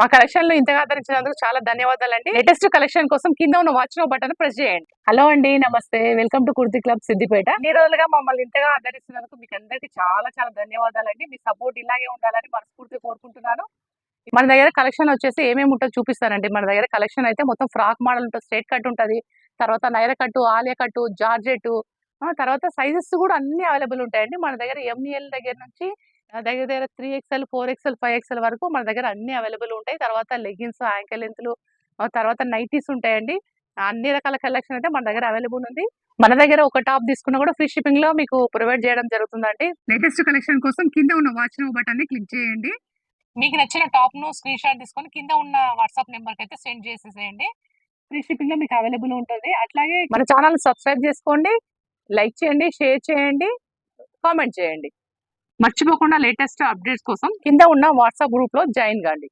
మా కలెక్షన్ లో ఇంతగా ఆదరించినందుకు చాలా ధన్యవాదాలండి. లేటెస్ట్ కలెక్షన్ కోసం కింద ఉన్న వాచ్ నో బటన్ ప్రెస్ చేయండి. హలో అండి, నమస్తే, welcome to kurti club Siddipet. ఈ రోజులుగా మమ్మల్ని ఇంతగా ఆదరిస్తున్నందుకు మీకు అందరికీ చాలా చాలా ధన్యవాదాలండి. మీ సపోర్ట్ ఇలాగే ఉండాలని మనస్ఫూర్తిగా కోరుకుంటున్నాను. మన దగ్గర కలెక్షన్ వచ్చేసి ఏమేమి ఉంటుందో చూపిస్తానండి. మన దగ్గర కలెక్షన్ అయితే మొత్తం ఫ్రాక్ మోడల్ ఉంటుంది, స్ట్రైట్ కట్ ఉంటుంది, తర్వాత నైరా కట్టు, ఆలియా కట్టు, జార్జెట్, తర్వాత సైజెస్ కూడా అన్ని అవైలబుల్ ఉంటాయండి. మన దగ్గర ఎంఎల్ దగ్గర నుంచి దగ్గర దగ్గర 3XL, 4XL, 5XL వరకు మన దగ్గర అన్ని అవైలబుల్ ఉంటాయి. తర్వాత లెగిన్స్, యాంకిల్ లెంత్లు, తర్వాత నైటీస్ ఉంటాయండి. అన్ని రకాల కలెక్షన్ అయితే మన దగ్గర అవైలబుల్ ఉంది. మన దగ్గర ఒక టాప్ తీసుకున్నా కూడా ఫ్రీ షిప్పింగ్ లో మీకు ప్రొవైడ్ చేయడం జరుగుతుందండి. లేటెస్ట్ కలెక్షన్ కోసం కింద ఉన్న వాచ్ నో బటన్ ని క్లిక్ చేయండి. మీకు నచ్చిన టాప్ ను స్క్రీన్ షాట్ తీసుకొని కింద ఉన్న వాట్సాప్ నెంబర్ కి అయితే సెండ్ చేసేసేయండి. ఫ్రీ షిప్పింగ్ లో మీకు అవైలబుల్ ఉంటుంది. అట్లాగే మన ఛానల్ సబ్స్క్రైబ్ చేసుకోండి, లైక్ చేయండి, షేర్ చేయండి, కామెంట్ చేయండి. మర్చిపోకుండా లేటెస్ట్ అప్డేట్స్ కోసం కింద ఉన్న వాట్సాప్ గ్రూప్ లో జాయిన్ కాండి.